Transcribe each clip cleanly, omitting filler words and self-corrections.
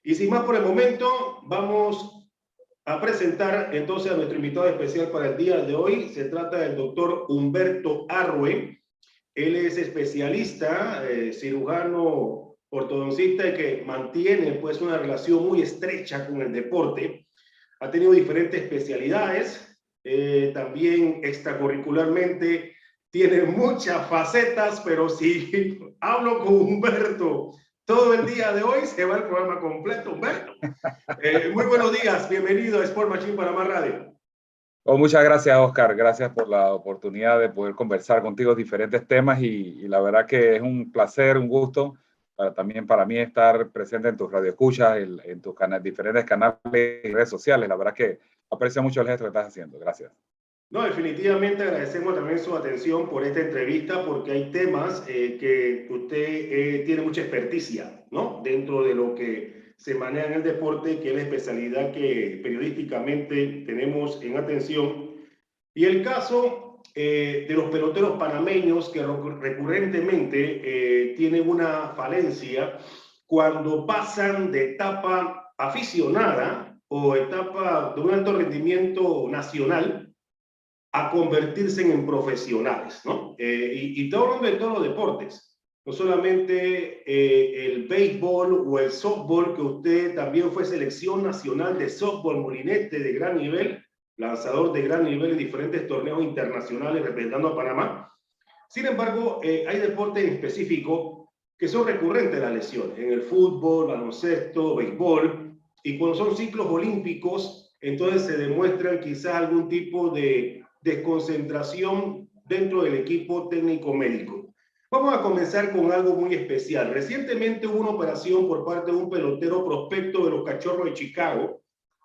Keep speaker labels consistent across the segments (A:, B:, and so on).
A: Y sin más por el momento, vamos a presentar entonces a nuestro invitado especial para el día de hoy. Se trata del doctor Humberto Arrue. Él es especialista, cirujano ortodoncista y que mantiene pues una relación muy estrecha con el deporte. Ha tenido diferentes especialidades, también extracurricularmente tiene muchas facetas, pero si hablo con Humberto todo el día de hoy, se va el programa completo. Humberto, muy buenos días, bienvenido a Sport Machine Panamá Radio.
B: Oh, muchas gracias, Oscar. Gracias por la oportunidad de poder conversar contigo diferentes temas y la verdad que es un placer, un gusto también para mí estar presente en tus radioescuchas, en tus diferentes canales y redes sociales. La verdad que aprecio mucho el gesto que estás haciendo. Gracias.
A: No, definitivamente agradecemos también su atención por esta entrevista porque hay temas que usted tiene mucha experticia, ¿no? Dentro de lo que se maneja en el deporte, que es la especialidad que periodísticamente tenemos en atención. Y el caso de los peloteros panameños que recurrentemente tienen una falencia cuando pasan de etapa aficionada o etapa de un alto rendimiento nacional a convertirse en profesionales, ¿no? Y estoy hablando de todos los deportes, no solamente el béisbol o el softball, que usted también fue selección nacional de softball molinete de gran nivel, lanzador de gran nivel en diferentes torneos internacionales representando a Panamá. Sin embargo, hay deportes en específico que son recurrentes las lesiones, en el fútbol, baloncesto, béisbol, y cuando son ciclos olímpicos, entonces se demuestran quizás algún tipo de desconcentración dentro del equipo técnico médico. Vamos a comenzar con algo muy especial. Recientemente hubo una operación por parte de un pelotero prospecto de los Cachorros de Chicago,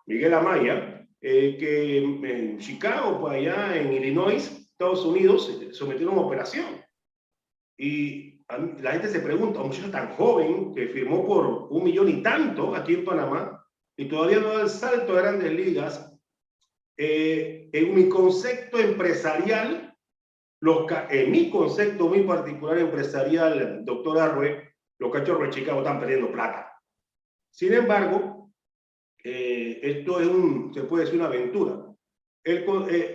A: Miguel Amaya, que en Chicago, pues allá en Illinois, Estados Unidos, sometieron a una operación. Y la gente se pregunta, un muchacho tan joven que firmó por 1 millón y tanto aquí en Panamá y todavía no da el salto a grandes ligas. En mi concepto empresarial, en mi concepto muy particular empresarial, doctor Arrue, los Cachorros de Chicago están perdiendo plata. Sin embargo, esto es se puede decir una aventura.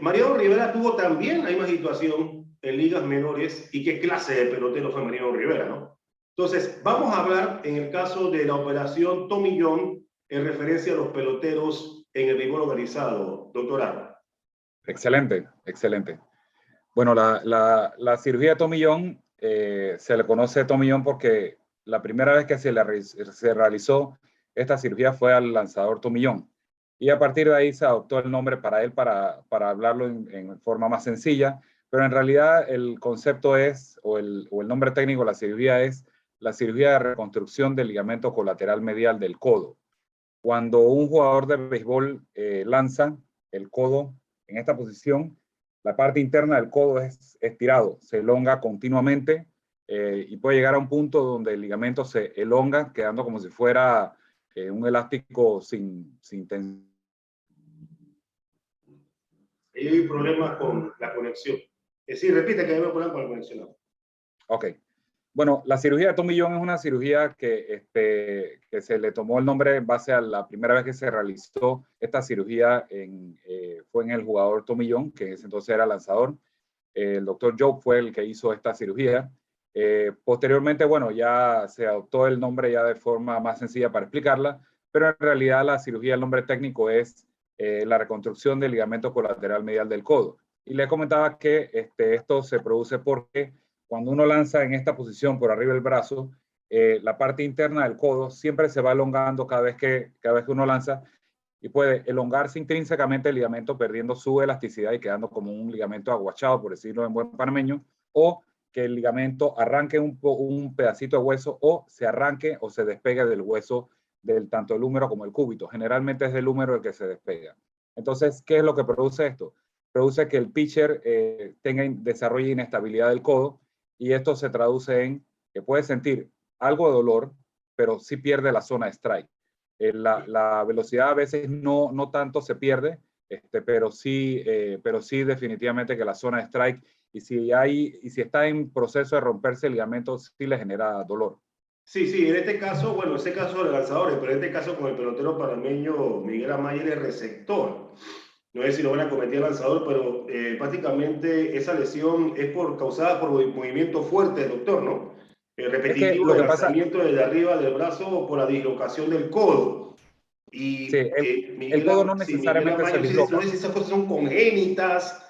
A: Mariano Rivera tuvo también la misma situación en ligas menores. ¿Y qué clase de pelotero fue Mariano Rivera, no? Entonces, vamos a hablar en el caso de la operación Tommy John en referencia a los peloteros en el béisbol organizado, doctor Arrue.
B: Excelente, excelente. Bueno, la cirugía de Tommy John se le conoce Tommy John porque la primera vez que se realizó esta cirugía fue al lanzador Tommy John. Y a partir de ahí se adoptó el nombre para él para hablarlo en forma más sencilla, pero en realidad el concepto es, o el nombre técnico de la cirugía es la cirugía de reconstrucción del ligamento colateral medial del codo. Cuando un jugador de béisbol lanza el codo en esta posición, la parte interna del codo es estirado, se elonga continuamente y puede llegar a un punto donde el ligamento se elonga, quedando como si fuera un elástico sin tensión.
A: Hay problemas con la conexión. Sí, repite que hay un problema con la conexión.
B: Ok. Bueno, la cirugía de Tommy John es una cirugía que se le tomó el nombre en base a la primera vez que se realizó esta cirugía fue en el jugador Tommy John, que en ese entonces era lanzador. El doctor Joe fue el que hizo esta cirugía. Posteriormente, bueno, ya se adoptó el nombre ya de forma más sencilla para explicarla, pero en realidad la cirugía, el nombre técnico es la reconstrucción del ligamento colateral medial del codo. Y le comentaba que esto se produce porque cuando uno lanza en esta posición por arriba del brazo, la parte interna del codo siempre se va elongando cada vez que uno lanza y puede elongarse intrínsecamente el ligamento perdiendo su elasticidad y quedando como un ligamento aguachado, por decirlo en buen panameño, o que el ligamento arranque un pedacito de hueso o se arranque o se despegue del hueso del tanto el húmero como el cúbito. Generalmente es del húmero el que se despega. Entonces, ¿qué es lo que produce esto? Produce que el pitcher desarrolle inestabilidad del codo y esto se traduce en que puede sentir algo de dolor, pero sí pierde la zona de strike. La velocidad a veces no tanto se pierde, pero sí definitivamente que la zona de strike y si está en proceso de romperse el ligamento sí le genera dolor.
A: Sí, sí, en este caso, bueno, ese caso de lanzadores, pero en este caso con el pelotero panameño Miguel Amaya el receptor. No sé si lo van a cometer lanzador, pero prácticamente esa lesión es causada por movimiento fuerte, doctor, ¿no?
B: Es que
A: Repetitivo
B: lo
A: de
B: que pasa,
A: lanzamiento desde arriba del brazo por la dislocación del codo.
B: sí,
A: Y
B: el codo no
A: sí, Miguel
B: necesariamente se
A: Amaya, sí, no
B: disloca.
A: sé si esas cosas son congénitas,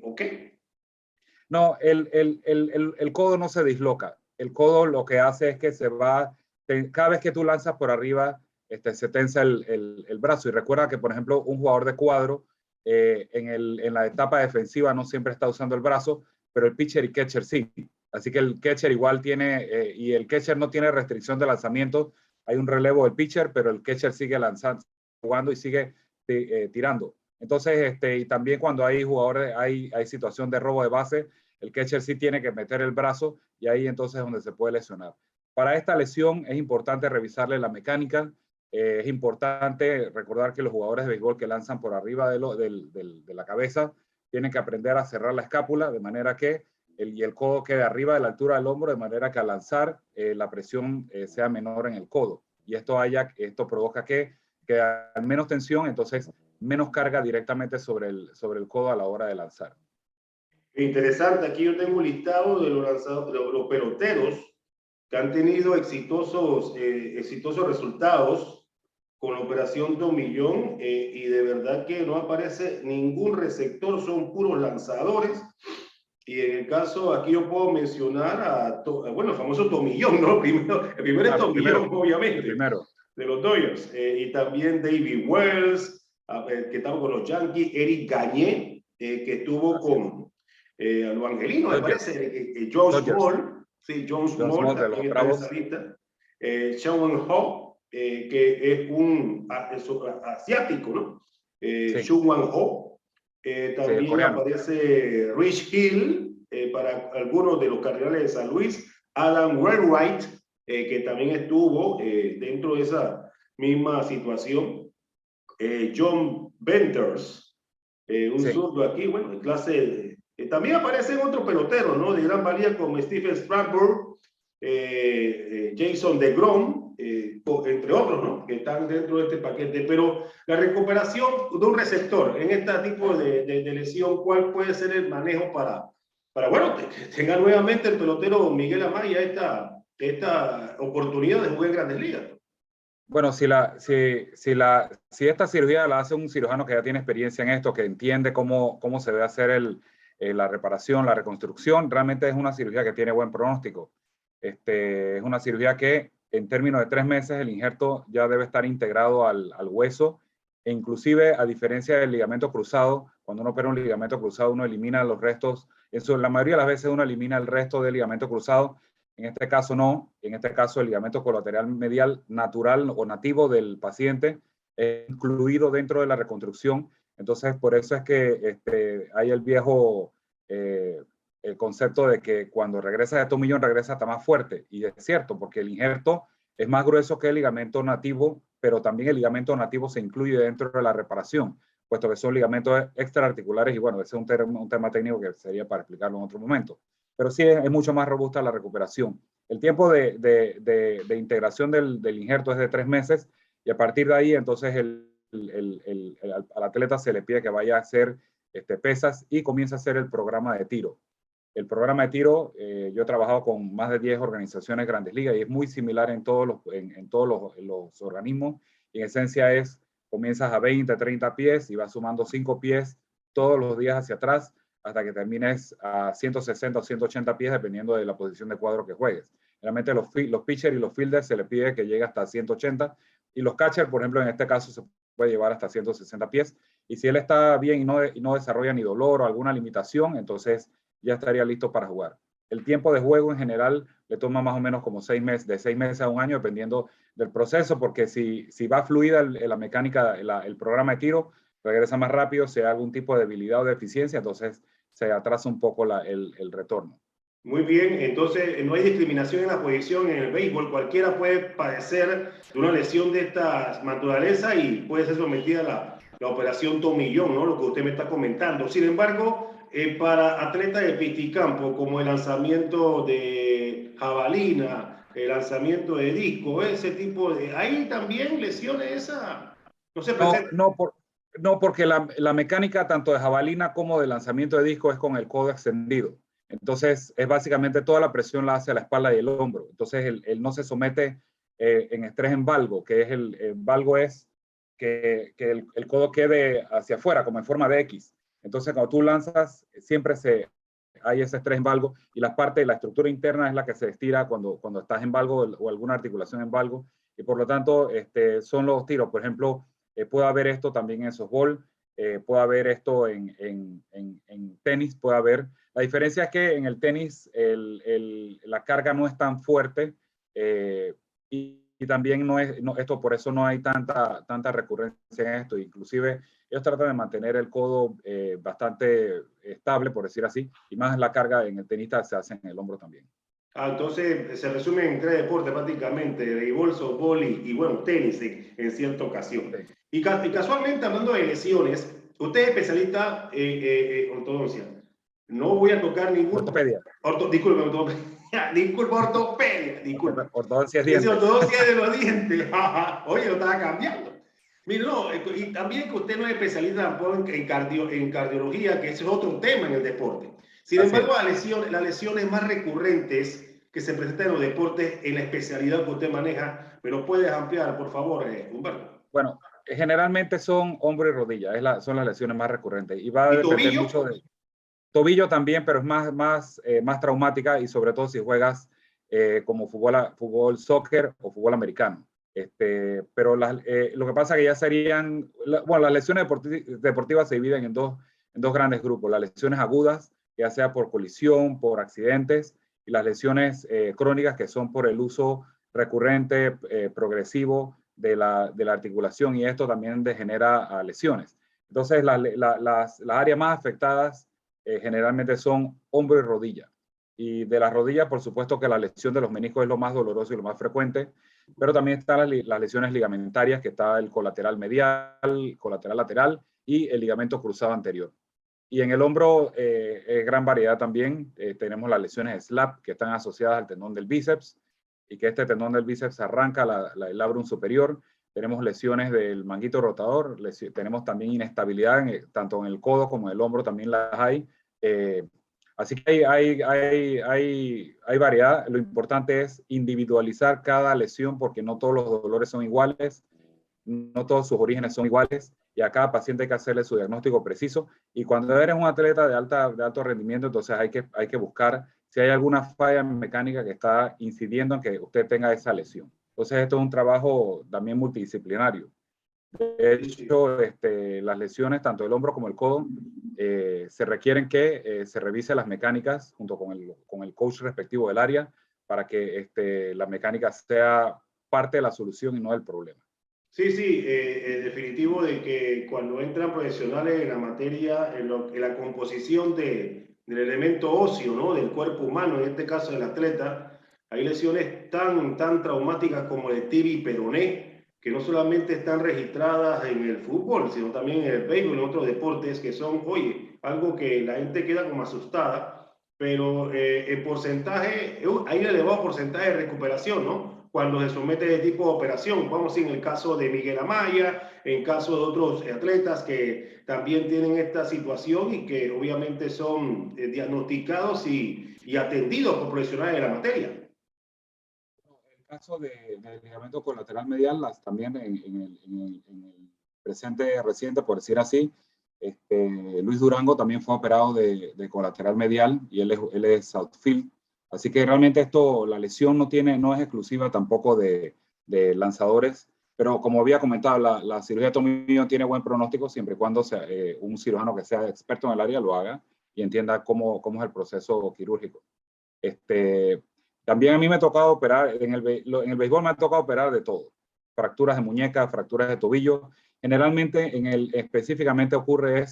A: ¿o qué?
B: No, el codo no se disloca. El codo lo que hace es que se va, cada vez que tú lanzas por arriba, se tensa el brazo. Y recuerda que, por ejemplo, un jugador de cuadro en la etapa defensiva no siempre está usando el brazo, pero el pitcher y catcher sí. Así que el catcher igual tiene, y el catcher no tiene restricción de lanzamiento. Hay un relevo del pitcher, pero el catcher sigue lanzando, jugando y sigue tirando. Entonces, y también cuando hay jugadores, hay situación de robo de base, el catcher sí tiene que meter el brazo y ahí entonces es donde se puede lesionar. Para esta lesión es importante revisarle la mecánica, es importante recordar que los jugadores de béisbol que lanzan por arriba de la cabeza tienen que aprender a cerrar la escápula de manera que el codo quede arriba de la altura del hombro, de manera que al lanzar la presión sea menor en el codo. Y esto provoca que al menos tensión, entonces menos carga directamente sobre el codo a la hora de lanzar.
A: Interesante, aquí yo tengo un listado de los peloteros que han tenido exitosos resultados con la operación Tomillón y de verdad que no aparece ningún receptor, son puros lanzadores. Y en el caso, aquí yo puedo mencionar bueno, el famoso Tomillón, ¿no? El primero es Tomillón, obviamente,
B: el primero.
A: de los Dodgers. Y también David Wells, que estaba con los Yankees, Eric Gagné, que estuvo con los angelinos, me parece, John Small, sí, John Small
B: de los
A: también está en esa
B: Bravos.
A: lista. Sean Ho, que es un asiático, ¿no?
B: Sí.
A: Shuwan Ho. También
B: coreano.
A: aparece Rich Hill, para algunos de los Cardenales de San Luis. Adam Wainwright, que también estuvo dentro de esa misma situación. John Venters, un zurdo aquí, bueno, en clase. También aparecen otros peloteros, ¿no? De gran valía como Stephen Strasburg, Jason DeGrom, entre otros, ¿no? Que están dentro de este paquete. Pero la recuperación de un receptor en este tipo de lesión, ¿cuál puede ser el manejo para bueno, que tenga nuevamente el pelotero Miguel Amaya esta oportunidad de jugar en Grandes Ligas?
B: Bueno, si esta cirugía la hace un cirujano que ya tiene experiencia en esto, que entiende cómo se debe hacer la reparación, la reconstrucción, realmente es una cirugía que tiene buen pronóstico. Es una cirugía que en términos de 3 meses el injerto ya debe estar integrado al hueso, e inclusive a diferencia del ligamento cruzado, cuando uno opera un ligamento cruzado uno elimina los restos, la mayoría de las veces uno elimina el resto del ligamento cruzado. En este caso no, en este caso el ligamento colateral medial natural o nativo del paciente es incluido dentro de la reconstrucción. Entonces, por eso es que hay el viejo el concepto de que cuando regresa de tomillón regresa hasta más fuerte. Y es cierto, porque el injerto es más grueso que el ligamento nativo, pero también el ligamento nativo se incluye dentro de la reparación, puesto que son ligamentos extraarticulares y bueno, ese es un tema técnico que sería para explicarlo en otro momento. Pero sí es mucho más robusta la recuperación. El tiempo de integración del injerto es de 3 meses y a partir de ahí entonces al atleta se le pide que vaya a hacer pesas y comienza a hacer el programa de tiro. El programa de tiro, yo he trabajado con más de 10 organizaciones Grandes Ligas y es muy similar en todos los organismos. Y en esencia comienzas a 20, 30 pies y vas sumando 5 pies todos los días hacia atrás hasta que termines a 160 o 180 pies dependiendo de la posición de cuadro que juegues. Realmente los pitchers y los fielders se les pide que llegue hasta 180 y los catchers, por ejemplo, en este caso se puede llevar hasta 160 pies. Y si él está bien y no desarrolla ni dolor o alguna limitación, entonces ya estaría listo para jugar. El tiempo de juego en general le toma más o menos como 6 meses, de 6 meses a un año, dependiendo del proceso, porque si va fluida la mecánica, el programa de tiro, regresa más rápido, si hay algún tipo de debilidad o deficiencia, entonces se atrasa un poco el retorno.
A: Muy bien, entonces no hay discriminación en la posición en el béisbol. Cualquiera puede padecer de una lesión de esta naturaleza y puede ser sometida a la operación tomillón, ¿no? Lo que usted me está comentando. Sin embargo, para atletas de pisticampo, como el lanzamiento de jabalina, el lanzamiento de disco, ese tipo de... ¿Hay también lesiones esa? No se presenta.
B: No, porque la mecánica tanto de jabalina como de lanzamiento de disco es con el codo extendido. Entonces, es básicamente toda la presión la hace la espalda y el hombro. Entonces, él no se somete en estrés en valgo, que es el valgo es que el codo quede hacia afuera, como en forma de X. Entonces, cuando tú lanzas, siempre hay ese estrés en valgo y la estructura interna es la que se estira cuando estás en valgo o alguna articulación en valgo. Y por lo tanto, son los tiros. Por ejemplo, puede haber esto también en softball, puede haber esto en tenis, puede haber. La diferencia es que en el tenis la carga no es tan fuerte y también por eso no hay tanta recurrencia en esto. Inclusive ellos tratan de mantener el codo bastante estable, por decir así, y más la carga en el tenista se hace en el hombro también.
A: Entonces se resume en 3 deportes prácticamente, béisbol, softball y bueno, tenis en cierta ocasión.
B: Sí.
A: Y casualmente, hablando de lesiones, usted es especialista en ortodoncia. No voy a tocar ningún...
B: Ortopedia.
A: Disculpe, ortopedia. Disculpe, ortopedia. Disculpe.
B: Ortodoncia es
A: dientes.
B: dientes.
A: Ortodoncia de los dientes. Oye, lo estaba cambiando. Mire, no, y también que usted no es especialista tampoco en cardiología, que ese es otro tema en el deporte. Sin embargo, las lesiones más recurrentes que se presentan en los deportes, en la especialidad que usted maneja, ¿me lo puedes ampliar, por favor, Humberto?
B: Bueno, generalmente son hombro y rodilla, son las lesiones más recurrentes. Y va a depender mucho de... Tobillo también, pero es más traumática y sobre todo si juegas como fútbol, soccer o fútbol americano. Pero lo que pasa es que ya serían... las lesiones deportivas se dividen en dos grandes grupos. Las lesiones agudas, ya sea por colisión, por accidentes, y las lesiones crónicas, que son por el uso recurrente, progresivo de la articulación, y esto también degenera lesiones. Entonces, las áreas más afectadas generalmente son hombro y rodilla. Y de las rodillas, por supuesto que la lesión de los meniscos es lo más doloroso y lo más frecuente, pero también están las lesiones ligamentarias, que está el colateral medial, colateral lateral y el ligamento cruzado anterior. Y en el hombro, gran variedad también. Tenemos las lesiones de SLAP, que están asociadas al tendón del bíceps, y que este tendón del bíceps arranca el labrum superior. Tenemos lesiones del manguito rotador, tenemos también inestabilidad tanto en el codo como en el hombro, también las hay. Así que hay variedad. Lo importante es individualizar cada lesión, porque no todos los dolores son iguales, no todos sus orígenes son iguales, y a cada paciente hay que hacerle su diagnóstico preciso. Y cuando eres un atleta de alto rendimiento, entonces hay que buscar si hay alguna falla mecánica que está incidiendo en que usted tenga esa lesión. Entonces esto es un trabajo también multidisciplinario. De hecho, las lesiones, tanto del hombro como el codo, se requieren que se revise las mecánicas junto con el coach respectivo del área, para que la mecánica sea parte de la solución y no del problema.
A: Sí, definitivo de que cuando entran profesionales en la materia, en la composición del elemento óseo, ¿no? Del cuerpo humano, en este caso del atleta, hay lesiones tan traumáticas como el tibia y peroné, que no solamente están registradas en el fútbol, sino también en el béisbol y en otros deportes, que son, oye, algo que la gente queda como asustada, pero en porcentaje, hay un elevado porcentaje de recuperación, ¿no? Cuando se somete a este tipo de operación. Vamos, en el caso de Miguel Amaya, en caso de otros atletas que también tienen esta situación y que obviamente son diagnosticados y atendidos por profesionales de la materia.
B: El caso del ligamento colateral medial, también en el presente reciente, por decir así, Luis Durango también fue operado de colateral medial, y él es outfield. Así que realmente la lesión no es exclusiva tampoco de lanzadores, pero como había comentado, la cirugía de tomillón tiene buen pronóstico siempre y cuando un cirujano que sea experto en el área lo haga y entienda cómo es el proceso quirúrgico. También a mí me ha tocado operar, en el béisbol me ha tocado operar de todo: fracturas de muñeca, fracturas de tobillo. Generalmente específicamente ocurre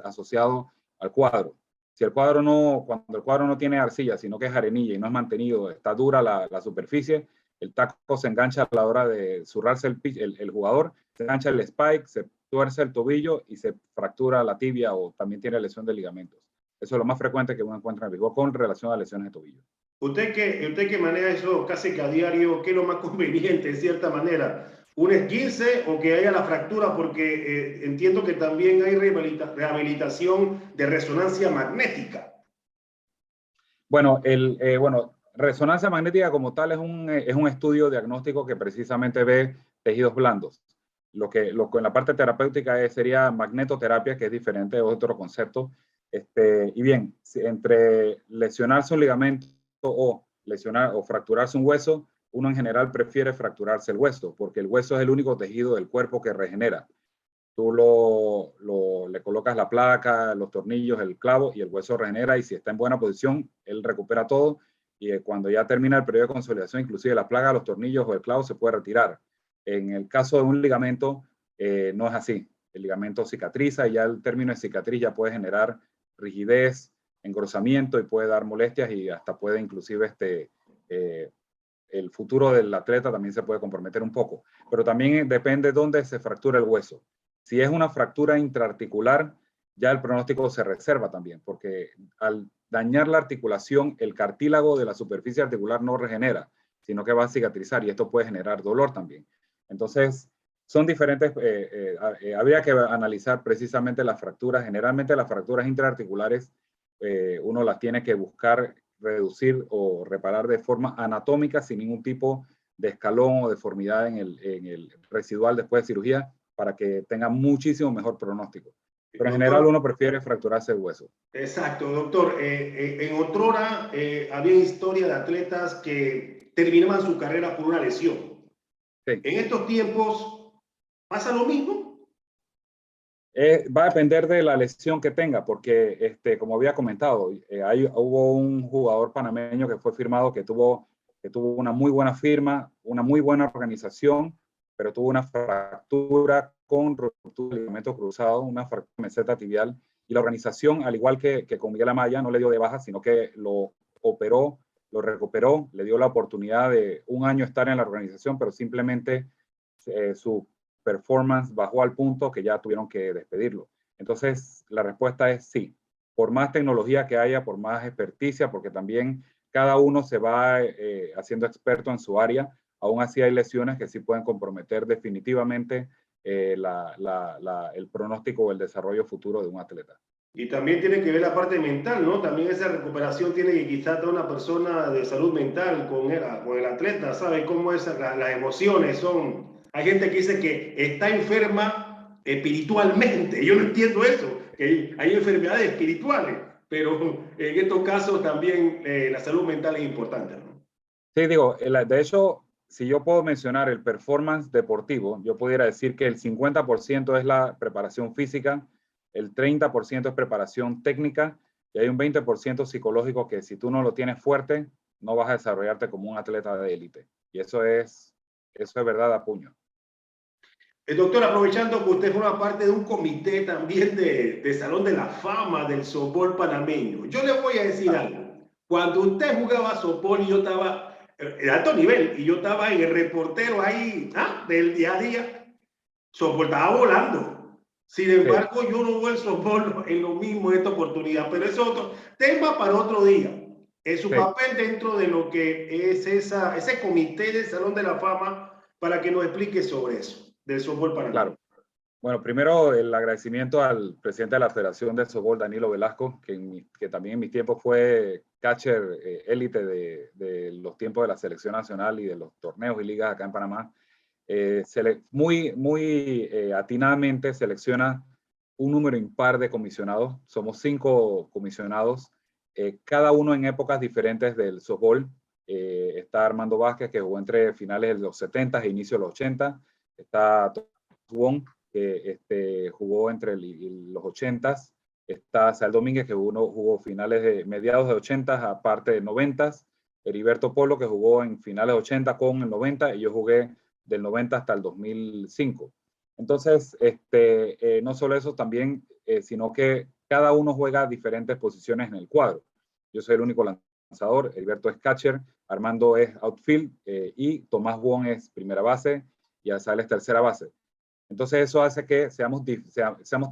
B: asociado al cuadro. Si cuando el cuadro no tiene arcilla, sino que es arenilla y no es mantenido, está dura la superficie, el taco se engancha a la hora de zurrarse el jugador, se engancha el spike, se tuerce el tobillo y se fractura la tibia, o también tiene lesión de ligamentos. Eso es lo más frecuente que uno encuentra en el béisbol con relación a lesiones de tobillo.
A: Usted que maneja eso casi que a diario, ¿qué es lo más conveniente en cierta manera? ¿Un esguince o que haya la fractura? Porque entiendo que también hay rehabilitación de resonancia magnética.
B: Bueno, bueno, resonancia magnética como tal es un estudio diagnóstico que precisamente ve tejidos blandos. Lo que en la parte terapéutica sería magnetoterapia, que es diferente, es otro concepto. Y bien, entre lesionarse un ligamento o lesionar o fracturarse un hueso, uno en general prefiere fracturarse el hueso, porque el hueso es el único tejido del cuerpo que regenera. Tú le colocas la placa, los tornillos, el clavo y el hueso regenera, y si está en buena posición, él recupera todo, y cuando ya termina el periodo de consolidación, inclusive la placa, los tornillos o el clavo se puede retirar. En el caso de un ligamento, no es así. El ligamento cicatriza y ya el término de cicatriz ya puede generar rigidez, engrosamiento y puede dar molestias y hasta puede inclusive el futuro del atleta también se puede comprometer un poco. Pero también depende de dónde se fractura el hueso. Si es una fractura intraarticular, ya el pronóstico se reserva también, porque al dañar la articulación, el cartílago de la superficie articular no regenera, sino que va a cicatrizar y esto puede generar dolor también. Entonces, son diferentes, habría que analizar precisamente las fracturas. Generalmente las fracturas intraarticulares uno las tiene que buscar reducir o reparar de forma anatómica sin ningún tipo de escalón o deformidad en el residual después de cirugía, para que tenga muchísimo mejor pronóstico. Pero en general uno prefiere fracturarse el hueso.
A: Exacto, doctor. En otrora había historia de atletas que terminaban su carrera por una lesión. Sí. En estos tiempos, ¿pasa lo mismo?
B: Va a depender de la lesión que tenga, porque como había comentado, hubo un jugador panameño que fue firmado que tuvo una muy buena firma, una muy buena organización, pero tuvo una fractura con ruptura del ligamento cruzado, una fractura de meseta tibial, y la organización, al igual que con Miguel Amaya, no le dio de baja, sino que lo operó, lo recuperó, le dio la oportunidad de un año estar en la organización, pero simplemente su performance bajó al punto que ya tuvieron que despedirlo. Entonces, la respuesta es sí. Por más tecnología que haya, por más experticia, porque también cada uno se va haciendo experto en su área, aún así hay lesiones que sí pueden comprometer definitivamente el pronóstico o el desarrollo futuro de un atleta.
A: Y también tiene que ver la parte mental, ¿no? También esa recuperación tiene que quizás dar una persona de salud mental con el atleta, ¿sabe cómo es? Las emociones son... Hay gente que dice que está enferma espiritualmente. Yo no entiendo eso, que hay enfermedades espirituales, pero en estos casos también la salud mental es importante, ¿no?
B: Sí, digo, de hecho, si yo puedo mencionar el performance deportivo, yo pudiera decir que el 50% es la preparación física, el 30% es preparación técnica y hay un 20% psicológico que si tú no lo tienes fuerte, no vas a desarrollarte como un atleta de élite. Y eso es verdad a puño.
A: Doctor, aprovechando que usted forma parte de un comité también de Salón de la Fama del softball panameño, yo le voy a decir algo. Cuando usted jugaba softball y yo estaba de alto nivel y yo estaba en el reportero ahí del día a día, softball estaba volando. Sin embargo, yo no veo el softball en lo mismo en esta oportunidad, pero es otro tema para otro día. Es su papel dentro de lo que es ese comité del Salón de la Fama, para que nos explique sobre eso del softball panameño.
B: Claro. Bueno, primero el agradecimiento al presidente de la Federación de Softball, Danilo Velasco, que también en mis tiempos fue catcher élite de los tiempos de la selección nacional y de los torneos y ligas acá en Panamá. Muy atinadamente selecciona un número impar de comisionados. Somos 5 comisionados, cada uno en épocas diferentes del softball. Está Armando Vázquez, que jugó entre finales de los 70 e inicio de los 80. Está Tuón, que jugó entre los 80s. Está Sal Domínguez, que jugó finales de mediados de 80, aparte de 90s. Heriberto Polo, que jugó en finales de 80 con el 90, y yo jugué del 90 hasta el 2005. Entonces, no solo eso también, sino que cada uno juega diferentes posiciones en el cuadro. Yo soy el único lanzador, Heriberto es catcher, Armando es outfield, y Tomás Wong es primera base y Azal es tercera base. Entonces eso hace que seamos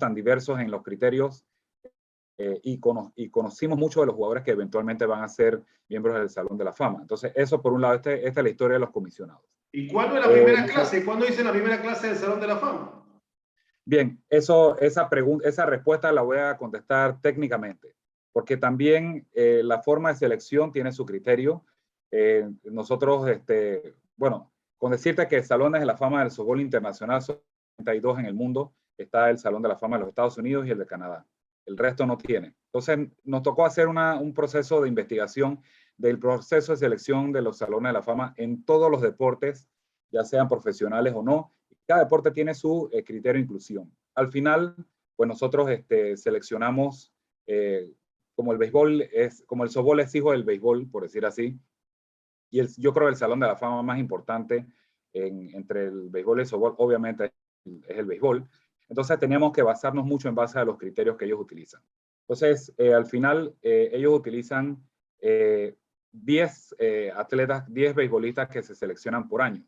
B: tan diversos en los criterios y conocimos muchos de los jugadores que eventualmente van a ser miembros del Salón de la Fama. Entonces, eso por un lado, esta es la historia de los comisionados.
A: ¿Y cuándo es la primera clase? ¿Cuándo hice la primera clase del Salón de la Fama?
B: Bien, esa respuesta la voy a contestar técnicamente, porque también la forma de selección tiene su criterio. Nosotros, bueno, con decirte que Salones de la Fama del Softball Internacional son 32 en el mundo, está el Salón de la Fama de los Estados Unidos y el de Canadá. El resto no tiene. Entonces, nos tocó hacer un proceso de investigación del proceso de selección de los Salones de la Fama en todos los deportes, ya sean profesionales o no. Cada deporte tiene su criterio de inclusión. Al final, pues nosotros seleccionamos, como el béisbol como el softball es hijo del béisbol, por decir así, y yo creo que el Salón de la Fama más importante entre el béisbol y el softball, obviamente, es el béisbol. Entonces teníamos que basarnos mucho en base a los criterios que ellos utilizan. Entonces, al final, ellos utilizan 10 atletas, 10 beisbolistas que se seleccionan por año.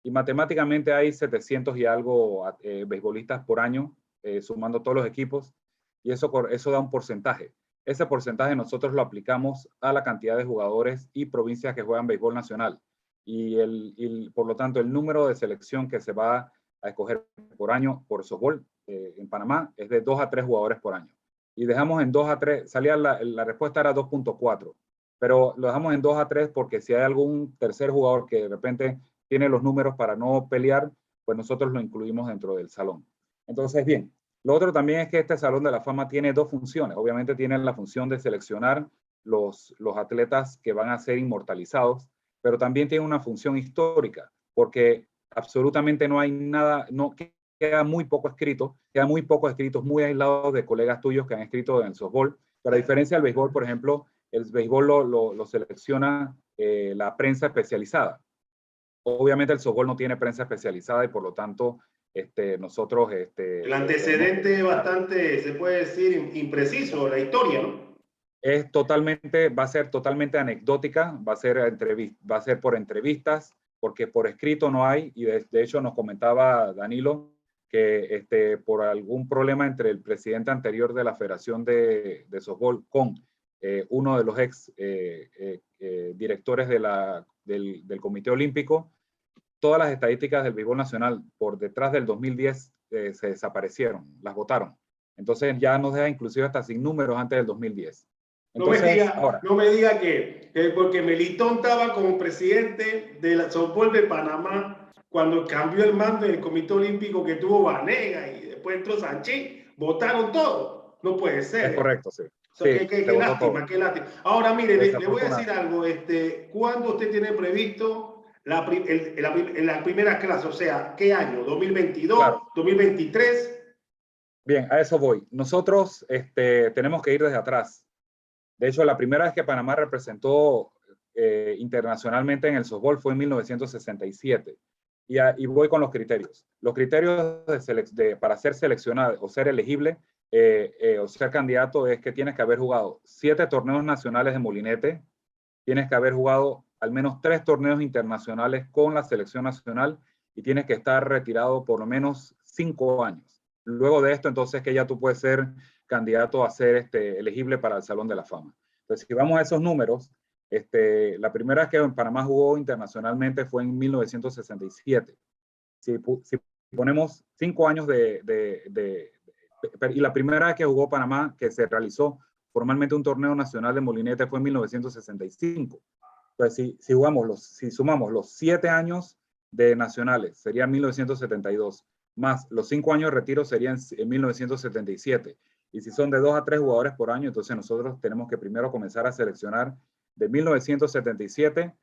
B: Y matemáticamente hay 700 y algo beisbolistas por año, sumando todos los equipos, y eso da un porcentaje. Ese porcentaje nosotros lo aplicamos a la cantidad de jugadores y provincias que juegan béisbol nacional. Y por lo tanto, el número de selección que se va a escoger por año por softball en Panamá es de 2 a 3 jugadores por año. Y dejamos en 2 a 3, la respuesta era 2.4, pero lo dejamos en 2 a 3 porque si hay algún tercer jugador que de repente tiene los números para no pelear, pues nosotros lo incluimos dentro del salón. Entonces, bien, lo otro también es que este Salón de la Fama tiene dos funciones. Obviamente tiene la función de seleccionar los atletas que van a ser inmortalizados, pero también tiene una función histórica, porque absolutamente no hay nada, queda muy poco escrito, quedan muy pocos escritos muy aislados de colegas tuyos que han escrito en el softball. Pero a diferencia del béisbol, por ejemplo, el béisbol lo selecciona la prensa especializada. Obviamente el softball no tiene prensa especializada y por lo tanto nosotros...
A: el antecedente es bastante, se puede decir, impreciso, la historia, ¿no?
B: Va a ser totalmente anecdótica, va a ser por entrevistas, porque por escrito no hay, y de hecho nos comentaba Danilo que por algún problema entre el presidente anterior de la Federación de Softball con uno de los ex directores del Comité Olímpico, todas las estadísticas del béisbol nacional por detrás del 2010 se desaparecieron, las votaron. Entonces ya nos deja inclusive hasta sin números antes del 2010. Entonces,
A: no me diga que porque Melitón estaba como presidente del softball de Panamá cuando cambió el mando del Comité Olímpico, que tuvo Vanega y después entró Sanchís, votaron todo. No puede ser.
B: Es correcto, sí.
A: O sea, qué lástima, qué lástima. Ahora, mire, le voy a decir algo. ¿Cuándo usted tiene previsto la primera clase? O sea, ¿qué año? ¿2022? Claro. ¿2023?
B: Bien, a eso voy. Nosotros tenemos que ir desde atrás. De hecho, la primera vez que Panamá representó internacionalmente en el softball fue en 1967. Y voy con los criterios. Los criterios para ser seleccionado o ser elegible o ser candidato es que tienes que haber jugado 7 torneos nacionales de molinete, tienes que haber jugado al menos 3 torneos internacionales con la selección nacional y tienes que estar retirado por lo menos 5 años. Luego de esto, entonces, que ya tú puedes ser candidato a ser elegible para el Salón de la Fama. Entonces, si vamos a esos números, la primera vez que en Panamá jugó internacionalmente fue en 1967. Si ponemos 5 años y la primera vez que jugó Panamá, que se realizó formalmente un torneo nacional de molinete fue en 1965. Entonces, si sumamos los 7 años de nacionales, sería 1972, más los 5 años de retiro serían en 1977. Y si son de 2 a 3 jugadores por año, entonces nosotros tenemos que primero comenzar a seleccionar de 1977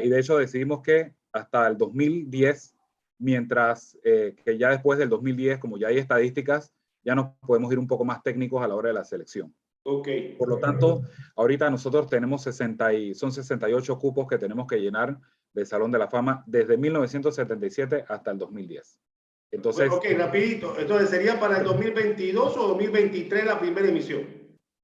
B: y de hecho decidimos que hasta el 2010, mientras que ya después del 2010, como ya hay estadísticas, ya nos podemos ir un poco más técnicos a la hora de la selección.
A: Okay.
B: Por lo tanto, ahorita nosotros tenemos son 68 cupos que tenemos que llenar del Salón de la Fama desde 1977 hasta el 2010. Entonces,
A: ok, rapidito. Entonces, ¿sería para el 2022 o 2023 la primera emisión?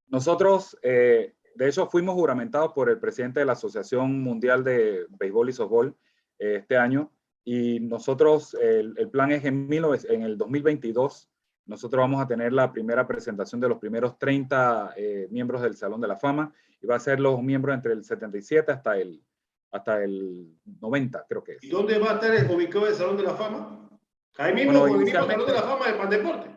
B: Nosotros, de hecho, fuimos juramentados por el presidente de la Asociación Mundial de Béisbol y Softball este año. Y nosotros, el plan es en el 2022 nosotros vamos a tener la primera presentación de los primeros 30 miembros del Salón de la Fama, y va a ser los miembros entre el 77 hasta el 90, creo que es.
A: ¿Y dónde va a estar ubicado el Salón de la Fama? Ahí mismo,
B: Bueno,
A: con el mismo Salón de la Fama de Pandeporte.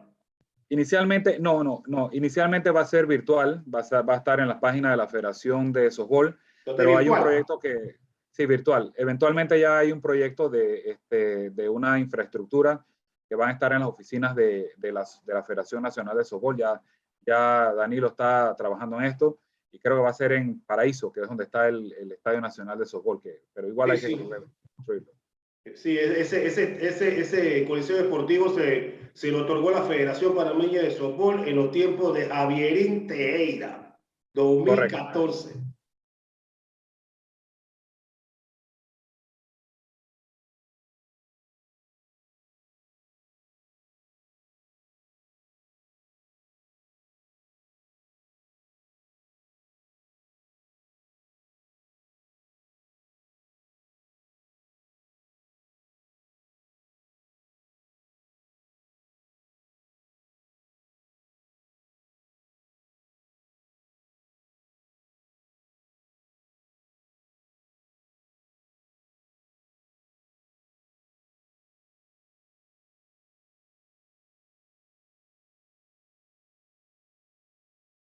B: Inicialmente, no. Inicialmente va a ser virtual, va a estar en las páginas de la Federación de Softball, pero hay un proyecto que, sí, virtual. Eventualmente ya hay un proyecto de una infraestructura que van a estar en las oficinas de la Federación Nacional de Softball. Ya Danilo está trabajando en esto, y creo que va a ser en Paraíso, que es donde está el Estadio Nacional de Softball, pero igual hay que construirlo.
A: Sí, ese coliseo deportivo se lo otorgó la Federación Panameña de Softball en los tiempos de Javierín Tejeda, 2014.